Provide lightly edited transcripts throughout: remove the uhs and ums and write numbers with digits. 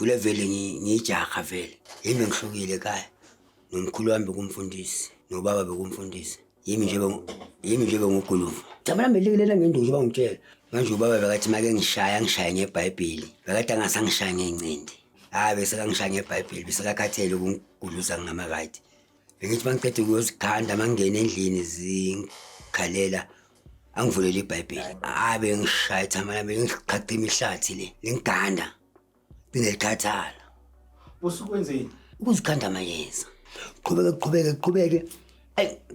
Kule vele ngijaha vele. Yimi ngihlukile ekhaya. Nomkhulu wami bekumfundisi, nobaba bekumfundisi. Yimi nje benguguluva. Jamana melilela ngenduku bangitshela. Manje ubaba bekathi make ngishaya ngeBhayibheli. Bekade angasangishaya ngencindi. Bese kangishaya ngeBhayibheli, bese kakhathele ukungiguluza ngama-right. Bengithi mangicede ukuyozikhanda mangingena endlini zingikhalela angivulele iBhayibheli. Bengishaya ithama lami ngiqhaqha imihlathi le. Ngiganda. Nginelikhathala. Usukwenzeni? Ukuzikhanda amayeza. Qhubeke.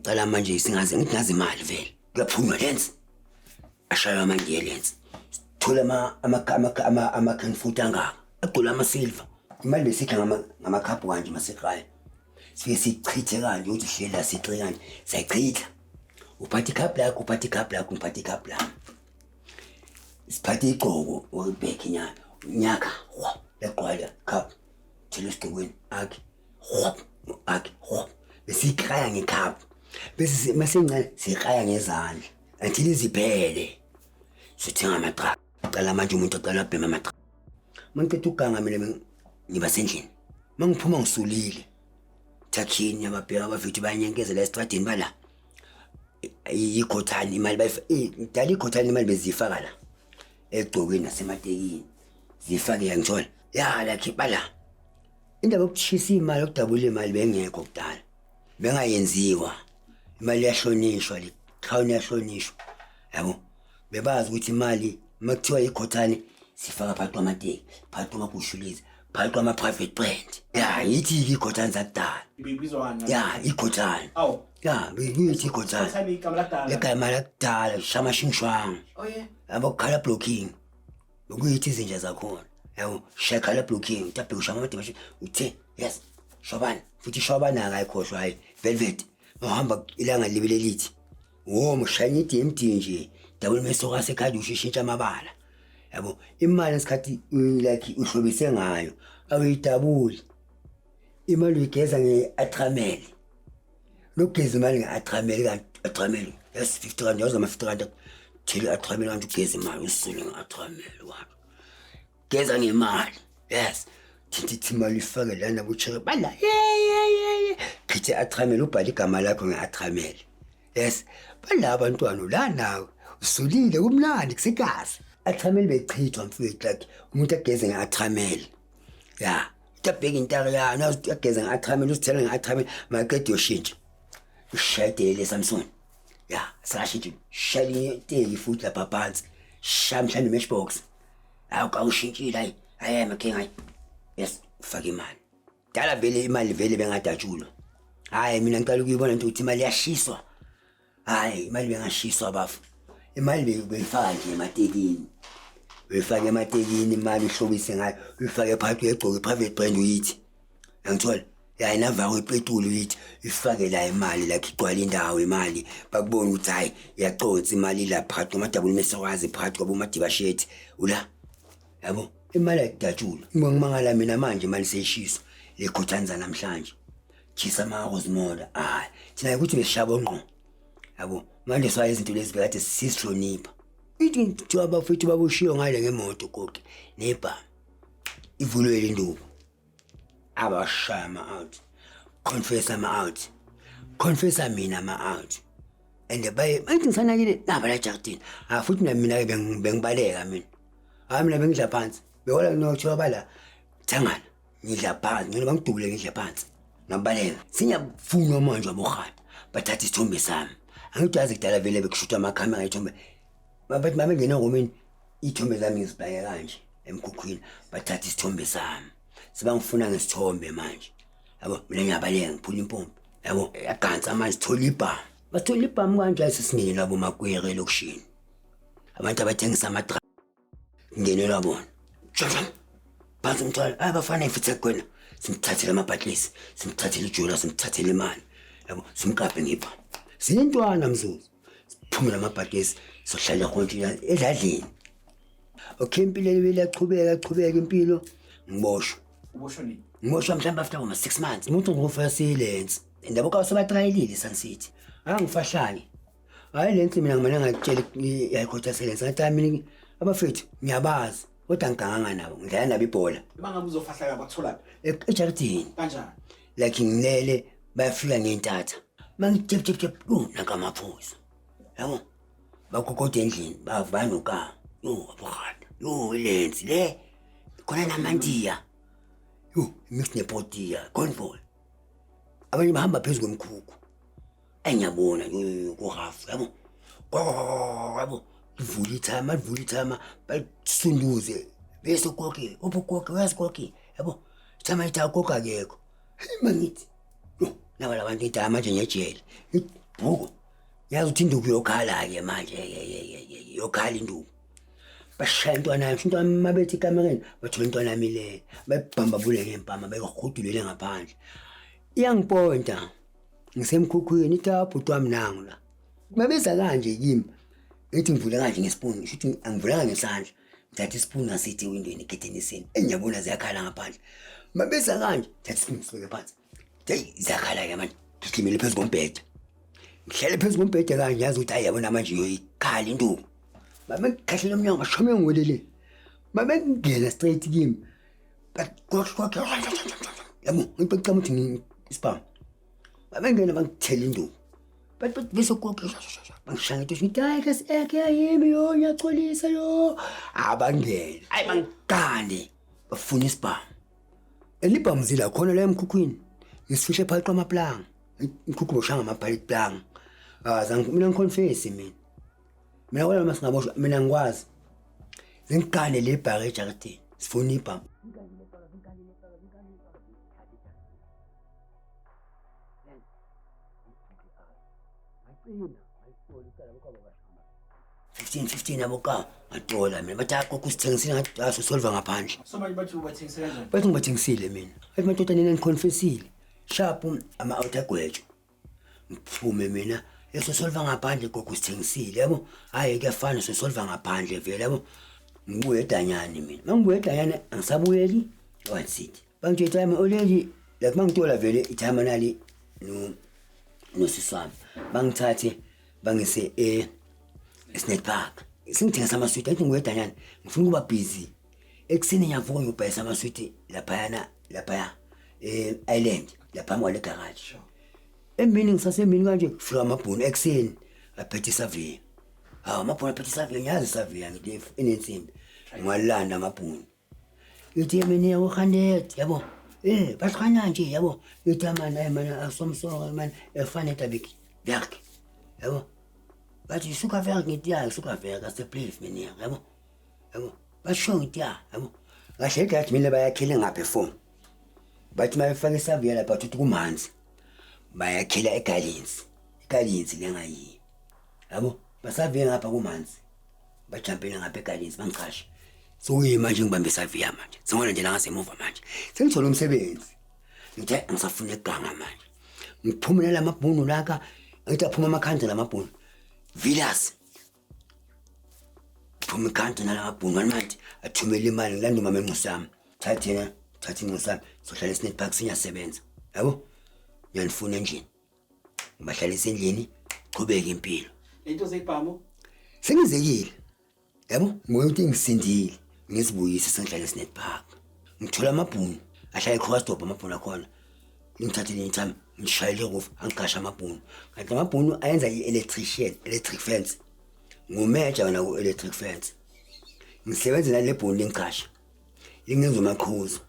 Cala manje ngithi imali vele. Kuyaphunywa lenzi. Ashaya amanje lenzi. Thola ama-can food angaka. Agcula ama-silver. Imali besidla ngamakhaphu kanje masekhaya. Sifike sichithe kanje ukuthi hlela siqhe kanje. Sayichitha. Uphatha ikhaphu lakho. Siphathe igqoko olibheke nyaka. Leqwala khaphu. Thela isigqokweni akhe. Besikhaya ngekhaphu. Bese masencane sikhaya ngezandla. Until iziphele. Sithenga amaqa. Cala manje umuntu aqala abhema amaqa. Mangicede ukuganga mina ngiba sendlini. Mangiphuma ngisulile. Thakhini ababheka abafethu bayanyekezela estradini bala. Ikhothani imali dala ikhothani imali bezifaka la. Egcokweni nasematekini. Zifake yangithola. La khipha la. Indaba yokushisa imali okudabula imali bengekho kudala. Bengayenziwa. Imali yahlonishwa le. Crown yahlonishwa. Yabo. Bebazi ukuthi imali makuthiwa ikhothani sifaka phakathi kwamateki, phakathi kwamabhushulizi, phakathi kwama-private brand. Yithi ikhothani zakudala. Ibizwana. Ikhothani. Awu. Yithi ikhothani. Ikhothani igama lakudala. Igama lakudala, shamashingshwang. Yabo color blocking. Ukuyithi izinja zakhona. Yabo shaya color blocking, taphe ushama amadima uthe yes. Shobani, futhi shobana akayikhohlwa hayi. Velvet. Uhamba ilanga libele lithi. Mshaya idimdi nje. Dabule mesoka sekhadi ushishintsha amabala. Yabo imali esikhathi like uhlobise ngayo awuyidabuli. Imali uyigeza ngeAtramel. Lokugeza imali ngeAtramel kanti Atramel yes 50 rand yazo ama 50 rand. Thela Atramel kanti ugeza imali usule ngeAtramel wakho. Geza ngemali. Yes. Thithi imali ifake lana buchere bala. Khithi Atramel ubhala igama lakho ngeAtramel. Yes. Bala abantwana la nawe usulile kumnandi kusekazi. Atramel bechithwa mfowethu like umuntu ageze ngeAtramel. Utabheka intaka yana ageze ngeAtramel usithela ngeAtramel maqede yoshintsha. Ushadele Samsung. Sashithi shali inteki futhi lapha phansi. Shamhlanje matchbox. Awushintshile hayi makenga hayi. Yes, ufake imali. Dala vele imali vele bengadatshulwa. Hayi mina ngicela ukuyibona ukuthi imali yashiswa. Hayi imali bengashiswa bafu. Imali beyifaka nje ematekini. Uyifake ematekini imali ihlobise ngayo. Uyifake phakathi kwegcoke private brand uyithi. Ngithola. Inava kwepetrol uyithi ifake la imali la igcwala indawo imali. Bakubona ukuthi hayi iyaqotsa imali la phakathi kwamadabula mesokwazi phakathi kwabomadiba shethi. Ula. Yabo imali ayidatshulwa. Ngimangala mina manje imali seyishiswa. Le khothanza namhlanje. Chisa ama-Rosemola. Thina ukuthi besishaba onqo. Yabo manje swaye izinto lezi bekade sisihlonipha. Ithi kuthiwa abafethu babushiyo ngale ngemoto konke nebha ivulwe induku abashaya ama-out confess ama-out confessa mina ama-out and baye manje ngisanakile naba la Jardine futhi mina bengibaleka mina mina bengidla phansi behola nokuthiwa bala thangana ngidla phansi ngoba ngidubule ngidla phansi ngabaleka sinyafuna manje wabohana bathatha isithombe sami angidazi kudala vele bekushuta amakhamera ngithombe bathi mama ngena ngomeni ithombe zami ngizibheke kanje emkhukhwini bathatha isithombe sami sebangifuna ngesithombe manje yabo mina ngiyabaleka ngiphula impompi yabo yaganza manje thola ibhamu bathola ibhamu kanje sisingene labo makwere lokushini abantu abathengisa amadra ngenelwa bona phansi umthwala abafana ifithe kwena simthathele amabhatlisi simthathele ijula simthathele imali yabo simkaphe ngipha sintwana mzuzu siphumela amabhatlisi sohlala konke edladlini. Impilo lebele yaqhubeka impilo ngiboshwa. Uboshwa nini? Ngiboshwa mhlawumbe after 6 months. Umuntu ngofa silence. Indaba ka usabatrayelile Sun City. Angifahlanye. Hayi lento mina ngimane ngakutshela yayikhotha silence. Ngathi mina abafethu ngiyabazi. kodwa ngiganga nabo ngidlala nabo ibhola Mangabe uzofahla abakutholapi ejaridini kanjani? like ngilele bayafika ngentatha mangijep nakamaphuzu yabo bakokoda endlini bavana uka abukhada ilensi le khona namandiya mix nepotiya convoy abanye bahamba phezulu komkhukhu engiyabona kuhafu yabo livula ithama basunduze bese koke ubukoke uyazikoke yabo ithama itakoka akekho mangithi naba labantu ithama manje ngejele ibhuku yazi uthi induku yokhala ke manje yokhala induku bashaya intwana mabethi kamereni bathola intwana yamile bayibhambabule ngempama bayihudulele ngaphandle iyangiponta ngisemkhukhwini itabhuti wami nangu la babeza kanje kimi ethi ngivula kanje ngespoon ngisho angivulanga ngesandla thatha ispoon ngasithi ewindweni egetenisini engiyabona ziyakhala ngaphandle babeza kanje thatha ispoon sifike phansi ziyakhala ke manje ngihlimele phezu kombhede ngihlele phezu kombhede kanje yazi ukuthi ayabona manje yoyikhala induku babe ngikhahlele umnyango bashome ngolele babe ngena straight kimi kwakhe yabo ngicela ukuthi ispam babe ngena bangithela induku but bese koke bangishanga into ngithi hayi ke seke yimi yo ngiyaxolisa yo abangena ayi bangikande bafuna ispam elibhamzila khona la emkhukhwini ngisifishe phakathi kwamaplanga imkhukhu boshanga amabhali planga zange mina ngiconfess mina wena masingaboshwa mina ngikwazi zingikane le bhaka ejaridini sifuna ibham $15 aboka ngatola mina bathi akho usithengisile ngathi asosolva ngaphandle So manje bathi ubathengisela kanjani? bathi ngibathengisile mina athi madoda nina ngiconfessile sharp ama outergwejo ngiphume mina esosolva ngaphandle gogo usithengisile yabo hayi kuyafana sosolva ngaphandle vele yabo ngibuye edanyani mina mangibuye edanyani angisabuyeli what city bangithe time already like mangitola vele ithama nali no sisami bangithathe bangise Snake Park singithengisa amaswiti athi ngibuye edanyani ngifuna ukuba busy ekseni ngiyavuka ngiyobhayisa amaswiti lapha island lapha ngwale garage emini ngisasemini kanje kufika amabhunu ekseni aphethe survey amabhunu aphethe survey ngiyazi survey ngithi enensimbi ngwalanda amabhunu ithi mina ngo100 yabo bahlanya nje yabo ithi amana mana asomsoka man efanele tabiki yakhe yabo bathi suka vera ngithi ya suka vera se please mina yabo basho ngithi ya yabo kahle kathi mina bayakhile ngapha phone bathi mayifaka survey lapha uthi kumanzi bayakhila egalinsi lengayi yabo basavela ngapha kumanzi bajampela ngapha egalinsi bangiqasha so manje ngibambe survey manje singona nje la ngasemuva manje sengithola umsebenzi ngithi ngisafuna eganga manje ngiphumela lamabhunu laka ngithi aphuma amakhandla lamabhunu villas phuma ikhandla lamabhunu manje athumela imali ngilanda umama enqusami thathi inqusami sohlala eSnake Park sinyasebenza yabo ngiyanifuna endlini ngibahlalisa endlini qhubeka impilo Into zekubhamu sengizekile yabo ngoba ukuthi ngisindile ngizibuyise sengihlala eSnake Park ngithola amabhunu ahlala eCrossdorp amabhunu akhona ngithathile ithama ngishayile roof angiqasha amabhunu kanti amabhunu ayenza electric fence ngumeja wena ku electric fence ngisebenza nale bhunu lengiqasha lingenza amaqhuzu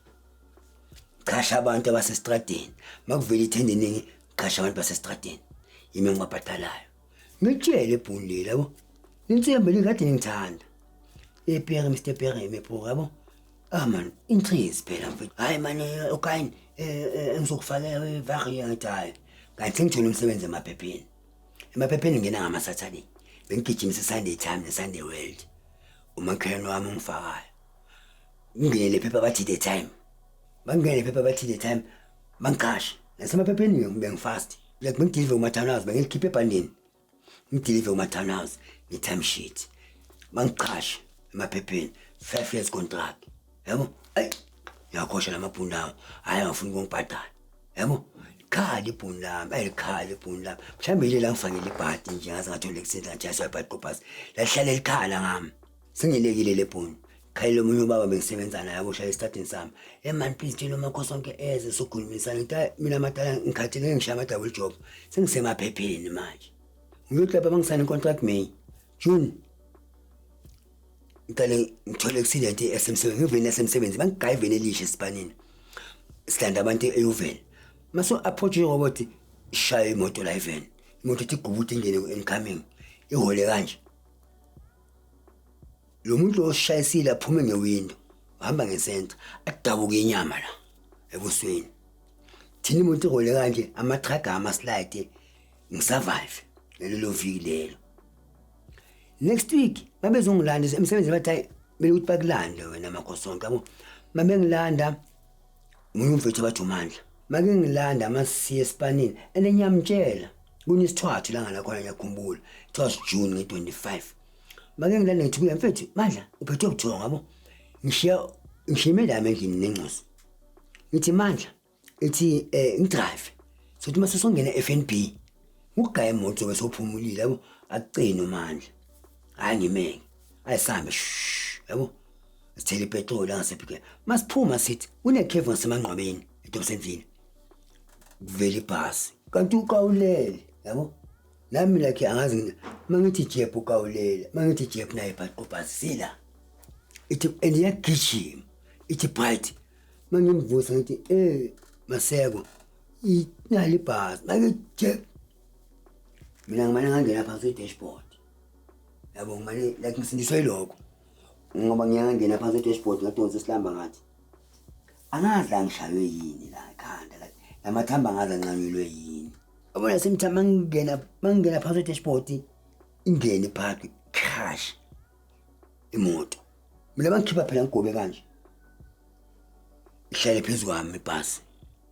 qasha abantu abasestradini makuvela ithendeningi qasha abantu basestradini yimi ngibabhadalayo ngitshele ibhunu leli yabo insimbi likade ngithanda epere Mr Pere mepho yabo man increase phela mfethu hayi man okanye engizokufaka variant hayi kanti ngithola umsebenzi emaphepheni ngena ngama Saturday bengigijimise Sunday Time ne Sunday World umakhelwane wami ungifakayo ngingene phepha bathi the time bangene phepha bathi the time bangiqasha nasemaphepheni ngibengifast like ngideliver umathouse bengikhiphe ebhandeni ngideliver umathouse ni time sheet bangiqasha emaphepheni 5 years contract yabo ay yakhosha lamabhunu lawo hayi ngifuna ukungibhadala yabo khali ibhunu lami ayikhali ibhunu lami mhlambe ile la ngifakile ibhadi nje ngaze ngathola ekseni ngathi asiyabhadi kopasi lahlala elikhala ngami sengilekile lebhunu khayile omunye ubaba bengisebenza naye aboshaya esitadini sami man please tshela umakhosi sonke eze sokhulumisana mina madala ngikhathele ngishaya ama-double job sengisemaphepheni manje ngiyohlapha bangisana i-contract May June ngicale ngithole accident esemsebenzi ngiveni esemsebenzi bangigayiveni elisha esipanini silanda abantu eyuveni maso approach robot ishaya imoto la even imoto ithi gubuthi ingene incoming ihole kanje lo muntu oshayisile aphume ngewindow uhamba ngesenta adabuka inyama la ebusweni thina imoto ihole kanje ama-truck ama-slide ngisurvive lelo viki lelo next week babezongilanda emsebenzi bathi hayi bele ukuthi bakulande wena makhosonke yabo mabengilanda munye umfethu bathi uMandla make ngilanda amasiye esipanini enenyamtshela kunisithwathu la ngala khona ngiyakhumbula it was June nge-25 make ngilanda ngithi kuya mfethu Mandla uphethwe ubuthongo yabo ngishime la endlini nenxuso ngithi Mandla ethi ngidrive sothi mase songena FNB ukugaya imoto bese uphumulile yabo akucina uMandla hayi ngimeke ayisambe yabo sithele ipetrol angasephike masiphuma sithi kunekhevu ngasemanqwabeni eDobsonville kuvela ibhasi kanti ukawulele yabo nami like angazi mangithi jeb ukawulele mangithi jeb naye bhasi sila ithi eliyagijima ithi bright mangimvusa ngithi Maseko inali ibhasi mangithi jeb mina ngimane ngangena phansi kwe-dashboard yabo ngimane like ngisindiswe lokho ngoba ngiyangena phansi kwe-dashboard ngadonsa isilamba ngathi angadla ngishaywe yini la ekhanda la namathamba angadla ngincanyelwe yini abona semthama mangena phansi kwe-dashboard ingene phakathi crash imoto mina bangikhipha phela ngigobe kanje ihlale phezulu kwami ibhasi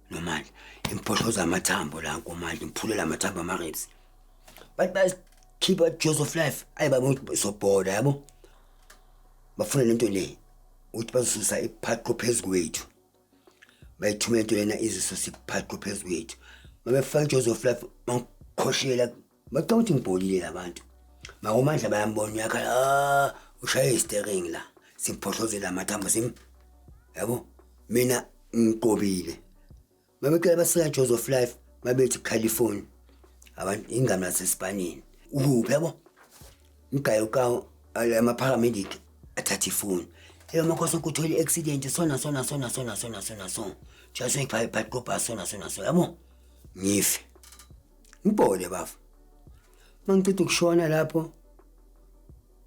nomandla imphohloza amathambo la nkomandla ngiphulela amathambo ama-ribs but keep a Joseph life ayibaba sobhoda yabo bafuna lento le uthi bazisusa iphaqo phezulu kwethu bayithumela into lena izisosa iphaqo phezulu kwethu mabefaka Joseph life mangikhoshela bacela ukuthi ngibholile labantu makomandla bayambona uyakhala ushaye i-steering la simphohlozela amathambo yabo mina ngigobile mabecela basika Joseph life mabethi California abantu ingama lasesipanini uphi yabo ngigayo kawo ama-paramedic athatha ifoni makhosi ukuthole accident sona just ngiphathe bus sona yabo ngife ngibhole bafu mangicede ukushona lapho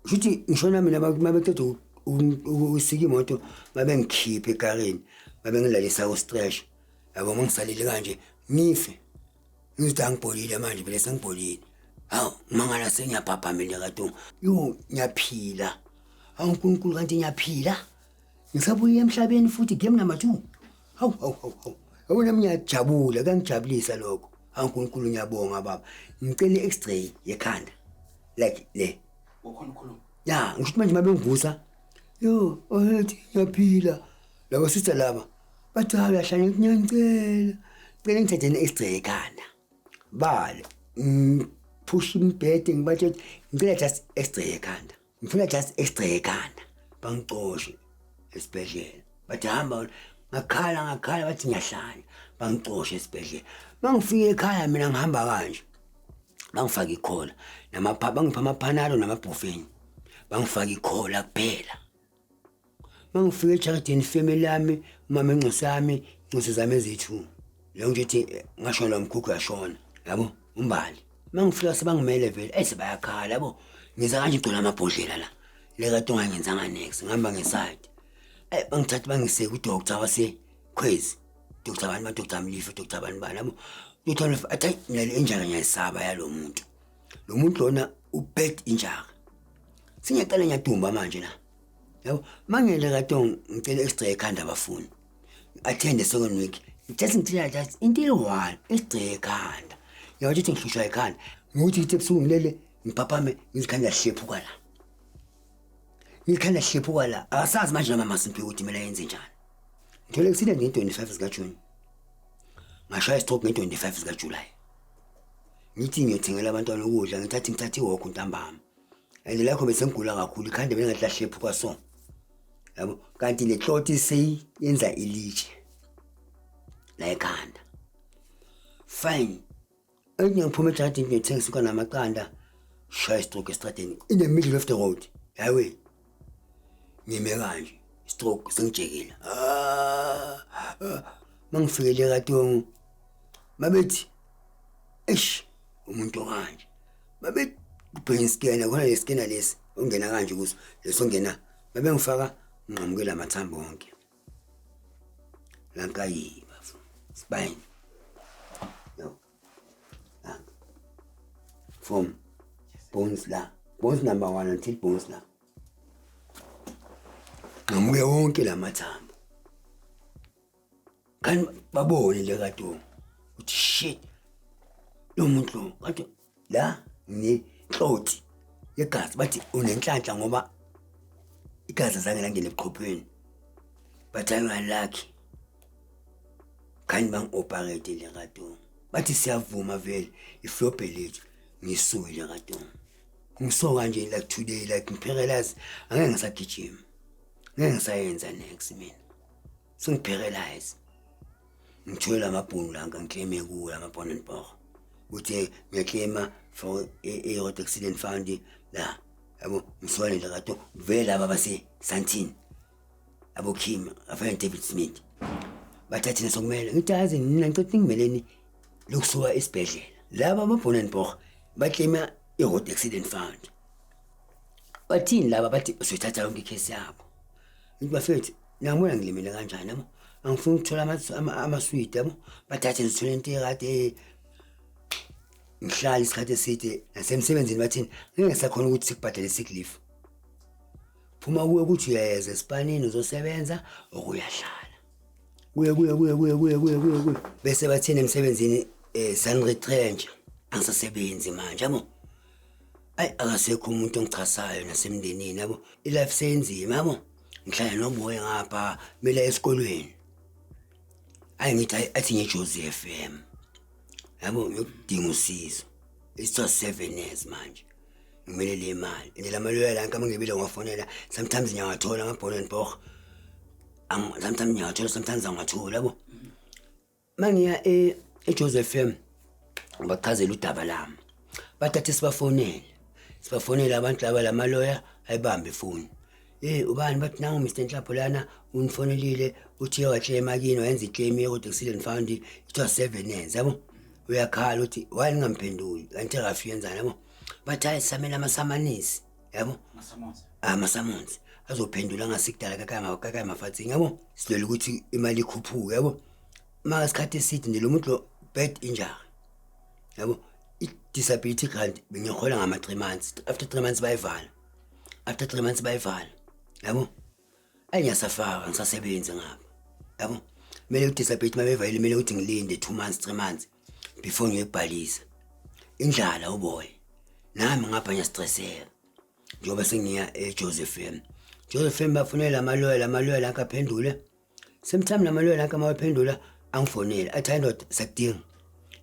futhi ngishona mina mabecede usika imoto mabengikhiphe ekareni mabengilalisa ku-stretch yabo mangisalile kanje ngife ngithi angibholile manje vele sengibholile hawu mangala sengiyabhabhamela kaDonga yo ngiyaphila hawu uNkulunkulu kanti ngiyaphila ngisabuye emhlabeni futhi game number 2 hawu yabona ngiyajabula kangijabulisa lokho hawu uNkulunkulu ngiyabonga baba ngicela i-x-ray yekhanda like le ukhona ukhuluma ya ngisho manje mabengivusa yo ohethi ngiyaphila labo sister laba bathi hayi ngiyacela ngithathe ne-x-ray yekhanda bale push imbhede ngibathi ngicela just x-ray ekhanda ngifuna just x-ray ekhanda bangicoshe esibhedlela bathi hamba ngakhala bathi ngiyahlanya bangicoshe esibhedlela mangifika ekhaya mina ngihamba kanje bangifaka ikhola bangipha amaphanalo namabhufeni bangifaka ikhola kuphela mangifika ejaridini family yami umama enxuso yami inxuso zami ezithu leyo ngithi ngashona umkhukhu yashona yabo umbali mangifika sebangimele vele sebayakhala yabo ngiza kanje igcona amabhodlela la lekaDonga ngenzanga next ngihamba ngeside bangithatha bangiseke udoctor wasekhwezi Dr. Bani Dr. Mlifu Dr. Bani yabo Dr. Mlifu athi mina injaka ngiyayisaba yalo muntu lo muntu lona ubed injaka singaqala ngiyadumba manje la yabo mangele kaDonga ngicela x-ray ekhanda abafuni attend the second week ngithela just into one x-ray ekhanda yawathi ngihlushwa ekhanda ngokuthi ithi ebusuku ngilele ngiphaphame ngizikhanda hlephuka la ngikhanda hlephuka la akasazi manje noma masimpi ukuthi mina yenze njani ngithole accident nge-25 zika June ngashaya stroke nge-25 zika July ngithi ngiyothengela abantwana ukudla ngithathe iwalk ntambama and lakho bese ngigula kakhulu ikhanda bengathi lahlephuka so yabo kanti le clot seyenza ilitshe la ekhanda fine engiyaphuma ejardini ngiyethengisa kana amaqanda shaya stroke estradeni in the middle of the road highway ngime kanje stroke sengijekile mangifikele kaTongo babethi umuntu kanje babethi brain scanner khona le scanner lesi ungena kanje kuso leso ngena babe ngifaka ngiqhamukela amathambo wonke lanka yiba spine yo from bones number 1 until bones la ngamuke wonke lamathambo kan babone le kaTongo uthi shit lo muntu kanti la ni clot yegazi bathi unenhlanhla ngoba igazi zange langena ebuqhopheni but I'm unlucky kan bang operate le kaTongo bathi siyavuma vele iflophe lethu ngisuke le kaTongo ngiso kanje like today like ngipherelazi angeke ngisagijima ngeke ngisayenza next mina singipherelazi ngithola amabhunu la ngiclaim kuwo amabhonu nbho uthi ngiyaclaima for a road accident fund la yabo mswane le kaTongo vele aba base Santini abo Kim afana David Smith bathathi nesokumele ngitazi mina ngicela ngimeleni lokusuka esibhedlela laba amabhonu nbho baclaima i-road accident fund bathini laba bathi usithatha yonke icase yakho ngithi bafethu nangibona ngilimele kanjani yabo angifuni ukuthola amasweet yabo bathathe ngithole into ekade ngihlala isikhathi eside nasemsebenzini bathini ngeke sakhona ukuthi sikubhadale sick leave phuma kuwe ukuthi uyayeza esipanini uzosebenza okuyahlala kuye bese bathini emsebenzini sun retrench angisasebenzi manje yabo akasekho umuntu ongichasayo nasemndenini yabo ilife senzima yabo ngihlala noboye ngapha mina esikolweni ngithi athi ngiJoseph FM yabo ngiyodinga usizo it's just 7 years manje ngimele le mali ende la mali la nkama ngebile ngafonela sometimes ngiyathola ngabhona nbho sometimes ngiyathola sometimes angathola yabo mangiya eJoseph FM bachazela udaba lami bathathe sibafonela abantu laba la maloya ayibambe ifoni ubani bathi nangu Mr Nhlapho lana unifonelile uthi uyaclaim akini wenza iclaim ye road accident fund it was 7 years yabo uyakhala uthi why ningamphenduli kanti rafi yenzana yabo bathi ayisamela amasamanisi yabo amasamanisi azophendula ngasikudala kakaya mafatsini yabo silela ukuthi imali ikhuphuke yabo maka isikhathi eside nje lo muntu lo bad injury yabo disability grant bengihola ngama 3 months after 3 months bayivala after 3 months bayivala yabo ayiyasafaka ngisasebenza ngapha yabo mele udisability mabevayile mele uthi ngilinde 2 months 3 months before ngiyibhalisa indlala uboy nami ngapha ngiyastresseka njoba sengiya eJoseph FM bafonela amaloya la kaphendule sometime namaloya la kamaphendula angifonela athi ayindoda sakudinga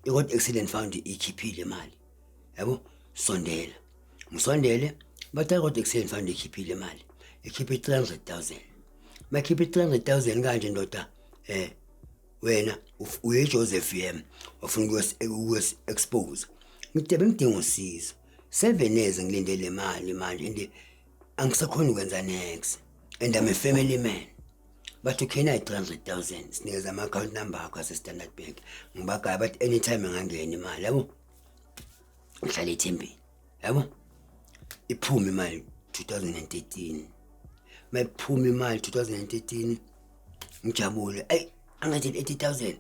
i-road accident fund ikhiphile imali yabo msondele bathi i-road accident fund ikhiphile imali ikhiphe 300,000 makhiphe 300,000 kanje ndoda wena uye Joseph FM ufuna ukuyos expose ngidebe ngidinga usizo 7 years ngilindele imali manje ende angisakhona ukwenza next and I'm a family man but you can 300,000 sinikeza ama account number akho ase Standard Bank ngibagaya but anytime ngangena imali yabo ngihlala ethembeni yabo iphuma imali 2013 mayiphuma imali 2013 ngijabule angathi 80,000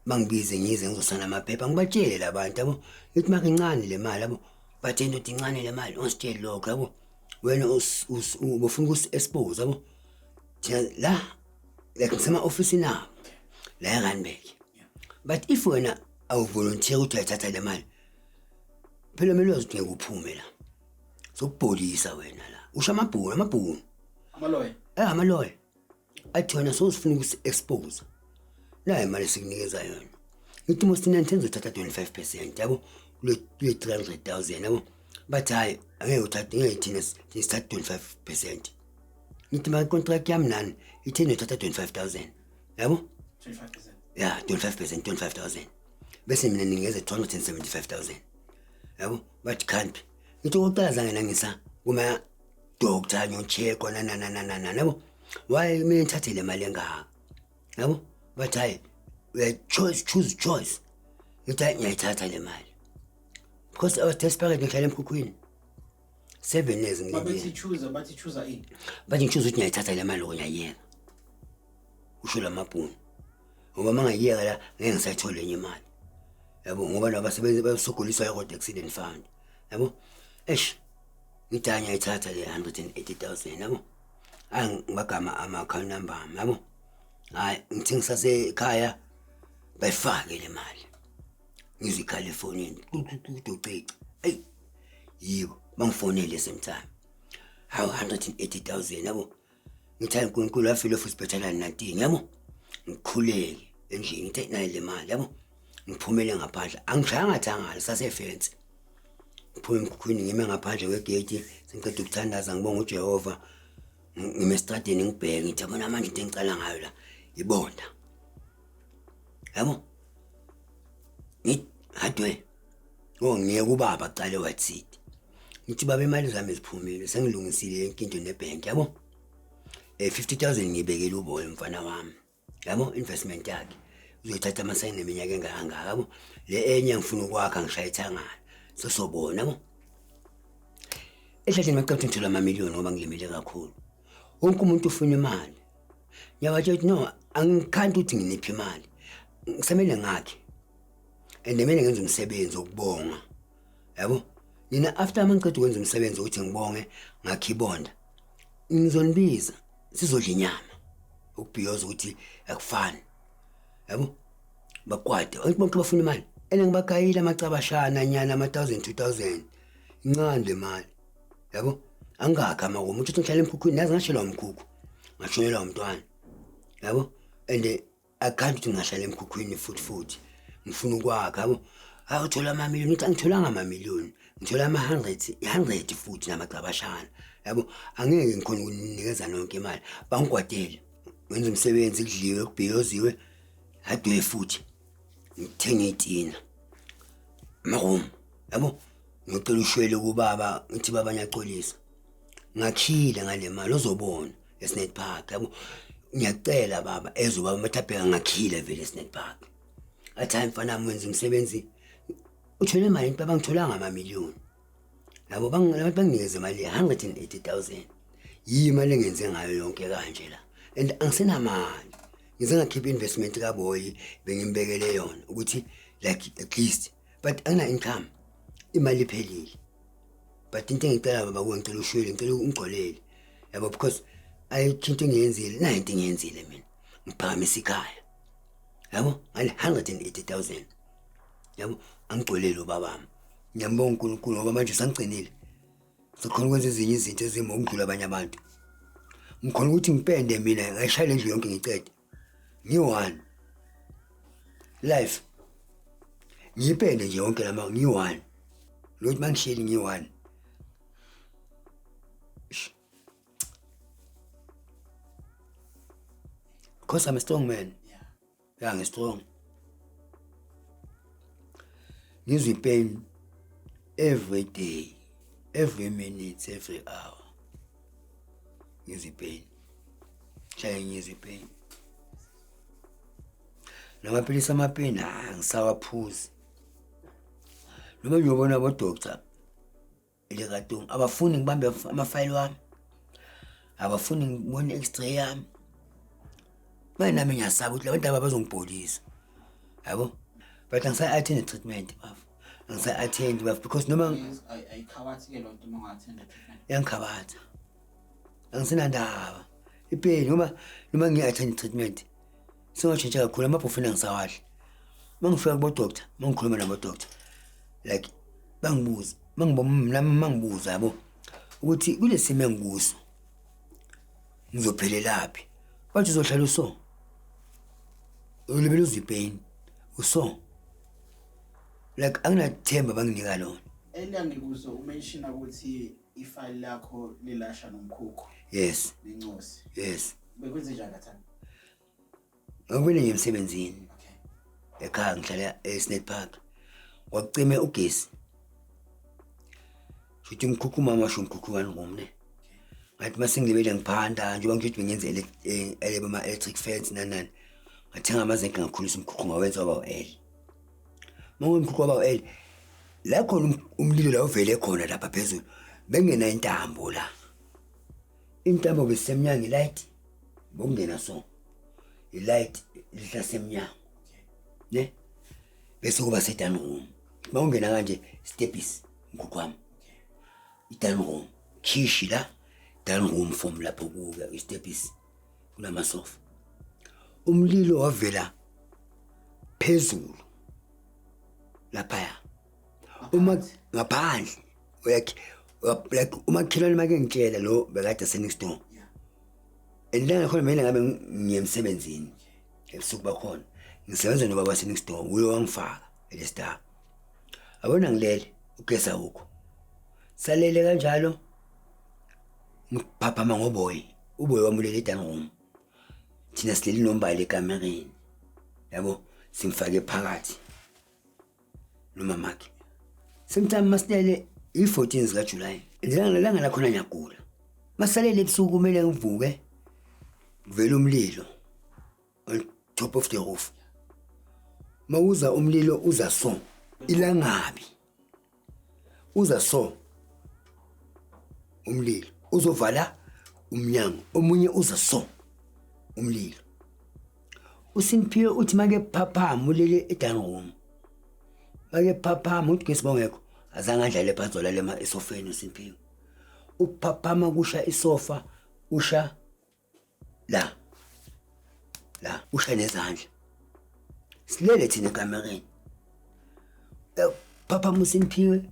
bangibize ngize ngizosana amaphepha ngibatshele labantu yabo ngithi maka incane le mali yabo bathi into incane le mali ungisitshele lokho yabo wena ubufuna uku-expose yabo la like ngisema office na la eRandburg but if wena awuvolunteer ukuthi uyathatha le mali phela mele uzothi ngekuphume la sokubholisa wena la usha amabhunu amaloya athi wena sosifuna uku-expose la imali sikunikeza yona ngithi mosina uthatha 25% yabo kule 300,000 yabo bathi hayi angeke uthathe ngeke thina sithatha 25% ngithi ma contract yami nani itheni uthatha 25000 yabo 25%. yeah 25,000 bese mina ningeze 275,000 yabo bathi can't ngithi uqala zange nangisa kuma doctor ngiyocheck na yabo why mina ngithathe le mali engaka yabo bathi hayi choose choice ngithi ngiyayithatha le mali because I was desperate ngihlala emkhukhwini 7 years Bathi choose ini. bathi ngichoose ukuthi ngiyayithatha le mali ngiyayeka usho lamabhunu ngoba mangayiyeka la ngeke ngisayithola enye imali yabo ngoba nabasebenzi bayosogoliswa road accident fund yabo ngidanya ayithatha le 180,000 yabo angibagama ama account number yabo hayi ngithi ngisase ekhaya bayifake le mali ngizikhala efonini ucici hey yibo bangifonele sometime how 180,000 yabo ngithanda uNkulunkulu afile futhi bethalana nathi yabo ngikhuleke endlini ngithe nayi le mali yabo ngiphumele ngaphandle angishayanga thangala sasefence ngiphume emkhukhwini ngime ngaphandle kwegate sengicela ukuthandaza ngibonga uJehova ngime estradeni ngibheke ngithi yabona manje into engicala ngayo la ibonda yabo hadwe ngiyeke ubaba aqale wathi ngithi baba imali zami eziphumile sengilungisile inkinto nebank yabo 50,000 ngibekele uboya mfana wami yabo investment yakhe uzoyithatha amasayini neminyaka engaka yabo le enye ngifuna ukwakha ngishayithangana sosobona yabo ehleleni maqapha ngithola amamiliyoni ngoba ngilimele kakhulu wonke umuntu ufuna imali ngiyabatshela ukuthi no angikhanti ukuthi nginiphi imali ngisemele ngakhe endemene ngenza umsebenzi wokubonga yabo nina after mangiqeda ukwenza umsebenzi ukuthi ngibonge ngakhibonda ngizonibiza sizodla inyama ukubhiyoza ukuthi akufani yabo bakwade bonke bafuna imali ngibagayile amacabashana nyana ama 1000 2000 incane le mali yabo angakha makumu uthi ngihlala emkhukhwini nazi ngashela umkhukhu ngashonela umntwana yabo ande akhanti ukuthi ngahlala emkhukhwini futhi ngifuna ukwakha yabo awuthola amamiliyoni uthi angitholanga amamiliyoni ngithola ama 100 futhi namacabashana yabo angeke ngikhona ukunikeza nonke imali bangigwadele ngenza umsebenzi kudliwe kubhiyoziwe hadwe futhi ngithenga itina marum yabo ngicela ushwele kubaba ngithi baba ngiyaxolisa ngakhila ngale mali uzobona eSnet Park yabo ngiyacela baba ezoba mathaphe ngakhila vele eSnet Park athi mfana mwenza umsebenzi uthole imali baba ngitholanga amamiliyoni yabo banginikeze imali 180,000 yimali engenze ngayo yonke kanje la and angisenamali ngize ngakhipha investment kaBoy bengimbekele yona ukuthi like at least but ana income imali iphelile but into engicela baba ngicela ushwele ngicela ungixolele yabo because ayikho ngiyenzile nayo into ngiyenzile mina ngiphakamisa ikhaya yabo ngale 180,000 yabo angixolele ubabami ngiyambonga uNkulunkulu ngoba manje sangigcinile sokhona ukwenza ezinye izinto ezimo ukudlula abanye abantu ngikhona ukuthi ngipende mina ngayishaya lendlu yonke ngicede ngi1 life ngipende nje yonke lama ngi1 lokuthi mangisheli ngi1 because I'm a strong man yeah I'm strong ngizwe pain every day every minute every hour ngizwe pain shaya ngizwe pain namaphilisi amapain ngisawaphuzi noma ngiyobona abo doctor elekatung abafuni ngibambe amafile wami abafuni ngibone x-ray yami manje nami ngiyasaba ukuthi labantu abazongibholisa yabo but angisa-attend treatment bafo angisa-attend bafo because noma ayikhawathi ke lonto uma unga-attend treatment yangikhabatha angisenandaba ipain noma ngiya-attend treatment singatshintsha kakhulu amabhofini angisawadli mangifika kubo doctor mangikhuluma nabo doctor like bangibuza mangibuza yabo ukuthi kule simo engikuso ngizophelelaphi bathi uzohlala uso ulibele uzipain uso like anginathemba banginika lona elangikuzo umention ukuthi ifile lakho lilasha nomkhukhu Yes. nencosi. Yes. Bekwenze njani lathana? Ngakubene ngemsebenzini. Okay. Ekhaya ngihlala eSnake Park. Kwakucime ugesi. Futhi umkhukhu mama sho umkhukhu ngomne. Ngathi masengilebele ngiphanda njengoba ngithi ngenze elebe ama electric fence nanani. Ngathenga amazenke ngakhulisa umkhukhu ngawenza waba u-L. Manje umkhukhu waba u-L. La khona umlilo la uvele khona lapha phezulu. Bengena intambo la. Intambo besemnyango ilight. Bongena so. Ilight lihlasemnyango. Ne? Bese kuba sedan room. Mawungena kanje stepis umkhukhu wami. Idan room. Khishi la. Dan room from lapho kuka istepis kulama sofa. Umlilo wavela phezulu lapha. Uma ngaphandle like umakhelwane make ngitshela lo bekade next door. Endlanga khona mina ngabe ngiyemsebenzini. Ebusuku bakhona. Ngisebenza no baba next door uyo wangifaka elestar. Abona ngilele ugesa ukho. Salele kanjalo ngiphaphama ngoboy. Uboy wamulele edan room. Thina sileli nombali ekamereni. Yabo simfake phakathi. Noma makhe. Sometime masitele i14 zika July. Langa la khona ngiyagula. Masalele ebusuku kumele ngivuke. Kuvela umlilo on top of the roof. Mawuza umlilo uza so ilangabi. Uza so umlilo uzovala umnyango omunye uza so umlilo. USimphiwe uthi make phaphama ulele edan room. Make phaphama uthi ngesibongekho azange adlale phansi olale esofeni uSimphiwe. Uphaphama kusha isofa usha la usha nezandla. Silele thina ekamereni. Phaphama uSimphiwe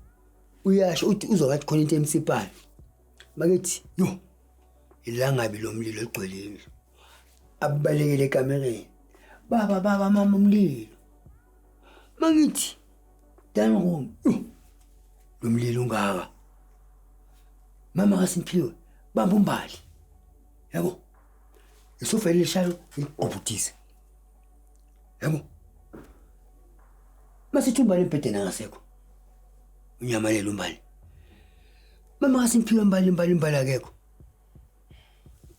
uyasho uthi uzokathi khona into emsiphala. Makethi yo ilangabi lomlilo ligcwelile. Abalekele ekamereni. Baba mama umlilo. Mangithi dan room. Lomlilo ungaka. Mama kaSimphiwe bamba umbali. Yabo. Isofa lishalo ikubutisa. Yabo. Masithumba lempedeni ngasekho. Unyamalele umbali. Mama kaSimphiwe imbali akekho.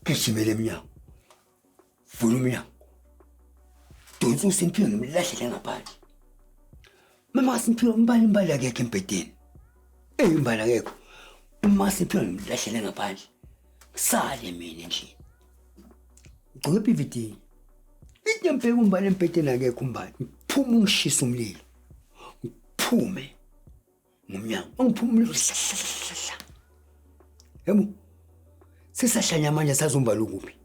Kishimele eminyango. Vula umnyango. Donsa uSimphiwe ngimlahlele ngaphandle. Mama kaSimphiwe imbali akekho empedeni. Imbali akekho. Mama kaSimphiwe ngimlahlele ngaphandle. Sale mina nje. Ugcoke PVD. Ithi ngempela umbali empedeni akekho umbali. Phuma ungishisa umlilo. Ngiphume ngomnyango. Angiphuma umlilo. Yebo. Sisahlanya manje sazombala ukuphi?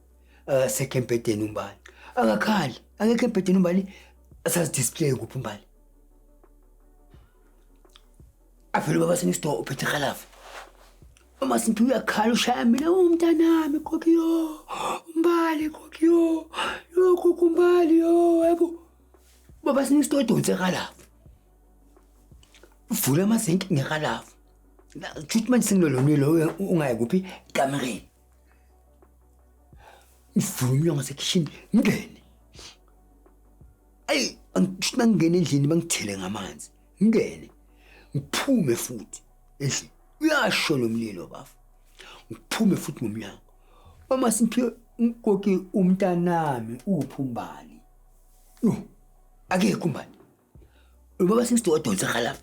Sekhe empedeni umbali. Akakhali. Akekho empedeni umbali. Asazi display kuphi umbali. Afelo baba next door uphethe khalafu. Uma Simphiwe uyakhala ushaya mina umntanami kokyo. Umbali kokyo. Yo kokumbali yo yebo. Baba next door udonse khalafu. Uvula amazinki ngekhalafu. La treatment singilolomilo ungayi kuphi ekamereni. Uvula umnyango sekitchen ngene. Ay angishangene endlini bangithele ngamanzi. Ngene. Ngiphume futhi endlini. Uyasho lomlilo bafu. Ngiphume futhi ngomnyango. Mama Simphiwe ngoki umntanami uphumbali. Akekho umbali. Ubaba singisto odonsa khalafu.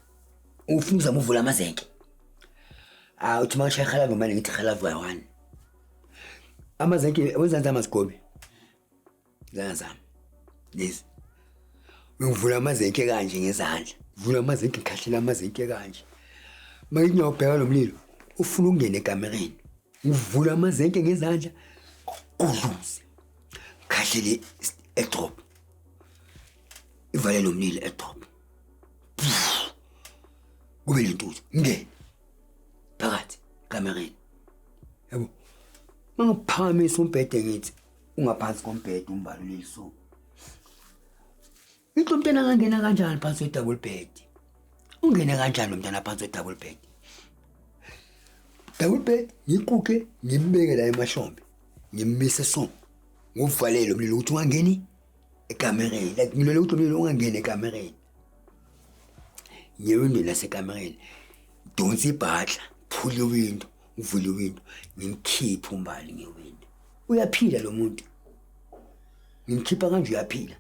Ufuna uzama uvula amazenke. Uthi manje khalafu manje ngithi khalafu ya1. Amazenke wenzanza amasigobe. Ngiyazama. Yes. Ngivula amazenke kanje ngezandla. Vula amazenke ngikhahlela amazenke kanje. Manje ngiyobheka lo mlilo ufuna ukungena ekamereni. Ngivula amazenke ngezandla kudluze. Khahlele edrop. Ivale lo mlilo edrop. Kube lentuthu ngene. Phakathi ekamereni. Yebo. Mangiphakamisa umbhede ngithi ungaphansi kombhede umbaluleli so. Ngicela umntana angena kanjani phansi kwedouble bed? Ungene kanjani umntana phansi kwedouble bed? double bed ngiquke ngimbeke la emahlombe ngimise so ngovalele umlilo ukuthi ungangeni ekamereni like ngilole ukuthi umlilo ungangeni ekamereni ngiwinde nasekamereni donsi ibhadla phula iwindow uvule iwindow ngimkhipha umbali ngewindo uyaphila lo muntu ngimkhipha kanje uyaphila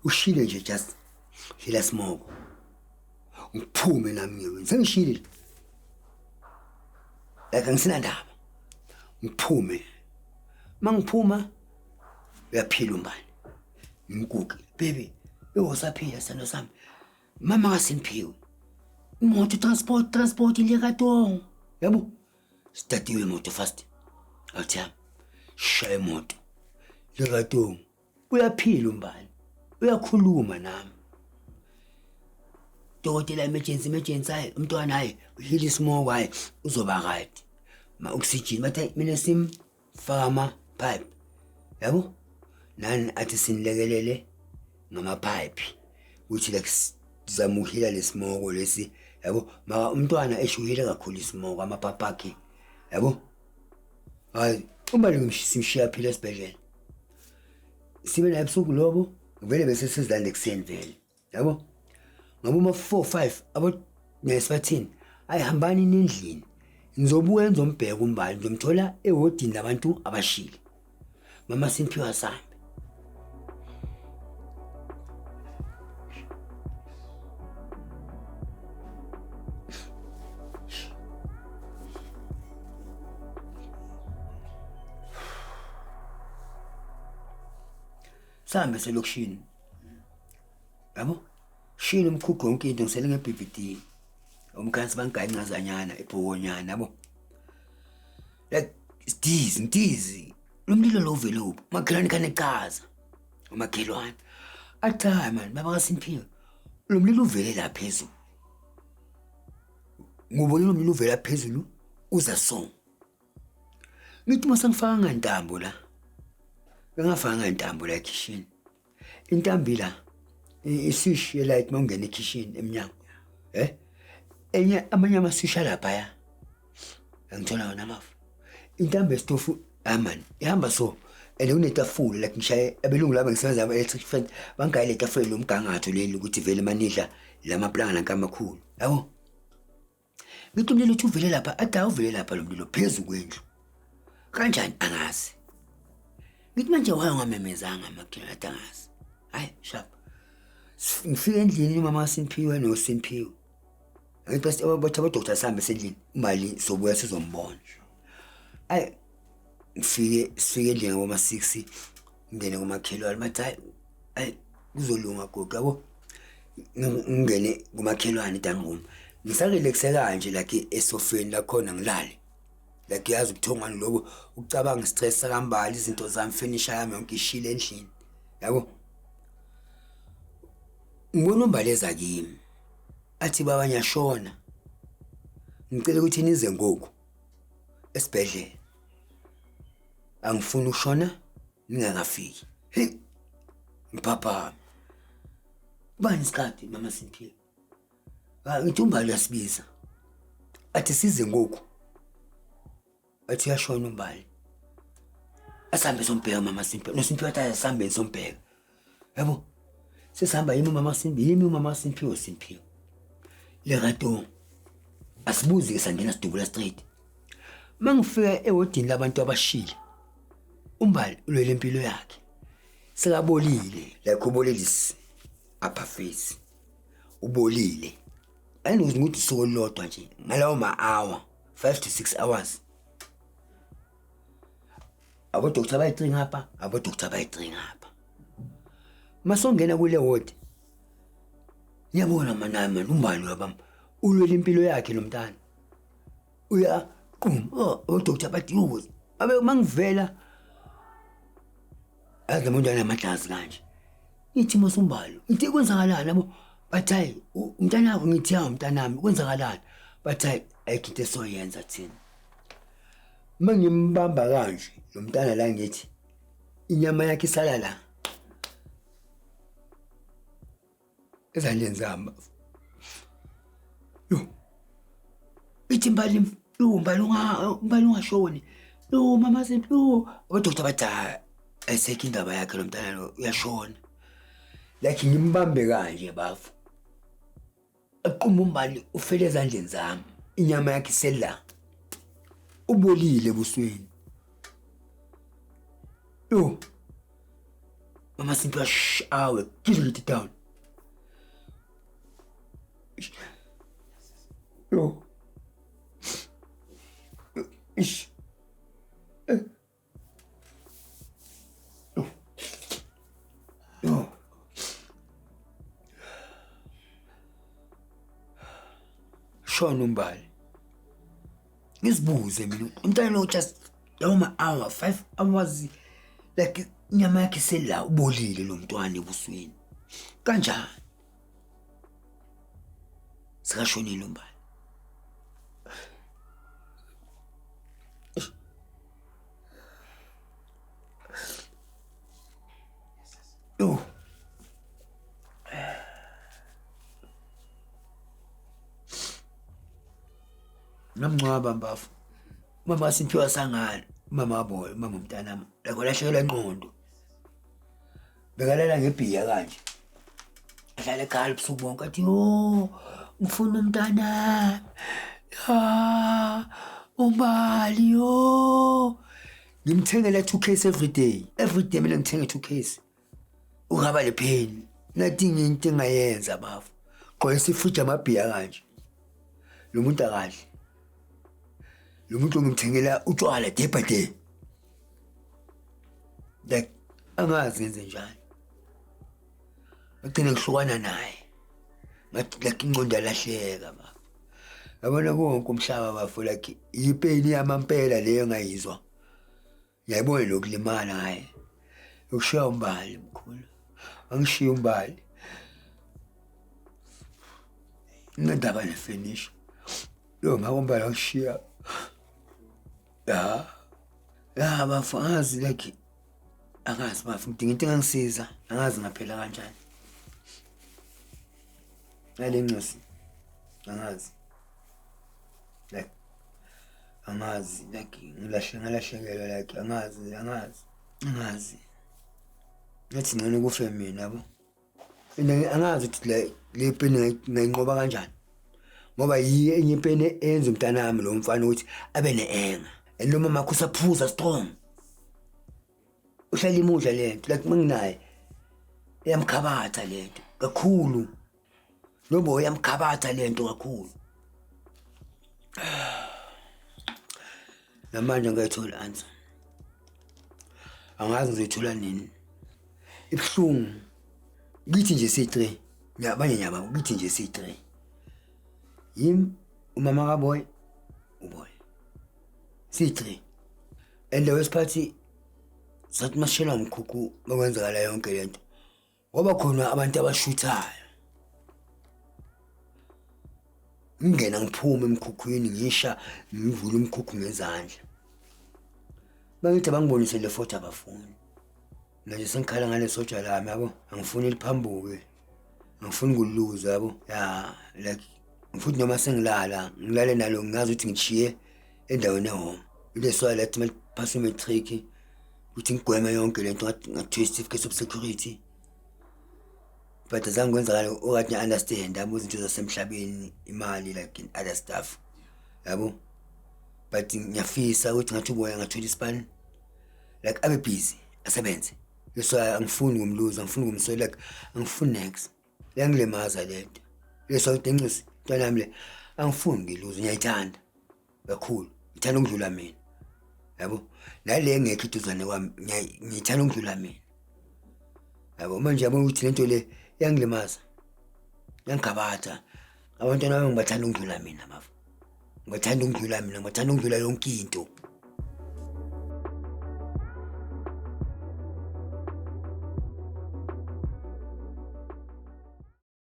ushile nje just hila smoke ngiphume nami ngewindo sengishile like ngisina ndaba ngiphume mangiphuma uyaphila umbali ngimkuke baby usaphila sano sami mama kasiniphiwe imoto transport ile katongo yabo statiwe imoto fast athi shaya imoto ile katongo uyaphila umbali uyakhuluma nami dokotela emergency hayi umntwana hayi uhili smoke hayi uzoba right ma oxygen bathe mina simfaka ama pipe yabo nani athi sinilekelele ngama pipe ukuthi like zamuhila lesimogo lesi yabo maka umntwana eshuhile kakhulu isimogo amapapakhe yabo hayi umbali ngimshiya phila esibhedlela sibe la ebusuku lobo vele bese sizilanda ekseni vele yabo ngoba uma 4-5 abo nesibathini ayihambani endlini ngizobuya ngizombheka umbali ngizomthola ehodini labantu abashile mama Simphiwe sami sambe selokishini yabo shini umkhukho wonke into ngisele ngeBVD umkhansi bangayi incazanyana ebhokonyana yabo like ndizi lo mlilo lo uvele makhelwane kanecaza umakhelwane athi man baba kaSimphiwe lo mlilo uvele la phezulu ngubona lo mlilo uvela phezulu uza so ngithi masangifaka ngantambo la bengafaka ngantambo la kitchen intambi la isish yelight mawungena ekitchen eminyango enye amanye amasisha lapha ya angithola wona amafu intambo estofu aman ihamba so kunetafula like ngishaye abelungu laba ngisebenza ama-electric fan bangayi le tafula lomgangatho leli ukuthi vele manidla lamaplanga lankamakhulu yabo ngithi umlilo uthi uvele lapha ade uvele lapha lo mlilo phezulu kwendlu kanjani angazi ngithi manje wayongamemezanga makhelwane ade angazi hayi sharp ngifike endlini umama Simphiwe noSimphiwe ngithi bathi abadokotela sihambe sendlini imali sobuya sizombona ay sifike endlini ngoma 6 ngene kumakhelwane bathi ay kuzolunga gogo yabo ngene kumakhelwane dangoma ngisarelaxe kanje like esofeni la khona ngilale like yazi ukuthongana lobo ucabanga stress sakambali izinto zami finisher yami yonke ishile endlini yabo ngibona umbaleza kimi athi baba nyashona ngicela ukuthi nize ngoku esibhedlela angifuni ukushona ningakafiki hey mpapa bani isikhathi mama Simphiwe ngithi umbali uyasibiza athi size ngoku athi yashona umbali asambe sombheka mama Simphiwe noSimphiwe athi asambe sombheka yabo sesihamba yimi umama Simphiwe le rato asibuze sangena sidubula straight mangifika ehodini labantu abashile umbali ulwele impilo yakhe sekabolile like ubolelisi upper face ubolile ayinokuthi nguthi sokolodwa nje ngalawo ma-hour 5 to 6 hours abodokotela bayi-3 ngapha abodokotela bayi-3 ngapha masongena kule ward ngiyabona manami umbali wabami ulwele impilo yakhe lo mntana uya odokotela bathi uze abe mangivela aze umuntu anamadlazi kanje ithi mosumbalo ithi kwenzakalani yabo bathi hayi umntana wakho ngithi hayi umntanami kwenzakalani bathi hayi ayikho into esoyenza thina mangimbamba kanje lo mntana la ngithi inyama yakhe isala la ezandleni zami yo ithi mbali Umbali ungashoni. Mama Simpi, odokotela bathi ayisekho indaba yakhe lo mntana lo uyashona. Like ngimbambe kanje bafu. Aquma umbali ufele ezandleni zami. Inyama yakhe isela. Ubolile ebusweni. Mama Simpi awe, get it down. Ish. Shona umbali. Ngisibuze mina umntana lo just noma hour 5 hours like inyama yakhe sela ubolile lo mntwana ebusweni. Kanjani? Sikashonile umbali. Namncwaba mbafu. Mama Simphiwe sangani, mama boy, mama mntanami. Lakwalahlekelwa ingqondo. Bekalela ngebhiya kanje. Ahlala ekhaya ubusuku bonke athi ngifuna umntana. Umbali ngimthengela 2 case every day. Every day mina ngithenga 2 case. Ungaba le pain. Nothing into engayenza bafu. Qoyisa ifridge amabhiya kanje. Lo muntu akahle. Lo muntu ngimthengela utshwala day by day. Like angazi ngenze njani. Ngicela ngihlukana naye. Ngathi like ingqondo yalahleka bafu. Yabona konke umhlaba bafu like ipain yamampela leyo ngayizwa. Ngiyayibona lokulimala hayi. Ukushiya umbali mkhulu. Angishiya umbali. Ngindaba nefinish. Makumbali angishiya. Bafu angazi like angazi bafu ngidinga into engangisiza angazi ngaphela kanjani. Ngale nqosi angazi like angazi like ngilahlekelwa like angazi ngathi ngene kufe mina yabo angazi ukuthi le peni ngayinqoba kanjani ngoba yiye enye peni enza umntana wami lo mfana ukuthi abe neenga noma makhusa phuza strong uhlala imudla lento like manginaye yamkhabatha lento kakhulu lobo yamkhabatha lento kakhulu namanje ngayithola answer angazi ngizothola nini ibhlungu ngithi nje C3 ngiyabanye nyaba ngithi nje C3 umama kaboy uboy C3 and wesiphathi sathi mashela umkhukhu bakwenzakala yonke lento ngoba khona abantu abashuthayo ngingena ngiphume emkhukhwini ngisha ngivula umkhukhu ngezandla bangithi bangibonise le photo abafuni manje sengikhala ngale soja lami yabo angifuni liphambuke angifuni ukuluza yabo like mfuthi noma sengilala ngilale nalo ngazi ukuthi ngishiye endaweni ehome ile soil lethi maphasa matric ukuthi ngigweme yonke lento ngathi certificate of security but azange kwenzakala okanye understand yabo izinto zasemhlabeni imali like in other stuff yabo but ngiyafisa ukuthi ngathi uboya ngathola ispan like abe busy asebenze leso angifuni ngumluza angifuni ngumsola like angifuni next lengilemaza lento leso uDenqisi ntwana nami le angifuni ngiluza ngiyayithanda kakhulu ngithanda ukudlula mina yabo nale ngekho iduzane kwami ngiyithanda ukudlula mina yabo manje yabo ukuthi lento le yangilimaza yangikhabatha abantwana bami ngibathanda ukudlula mina bafu ngibathanda ukudlula mina ngibathanda ukudlula yonke into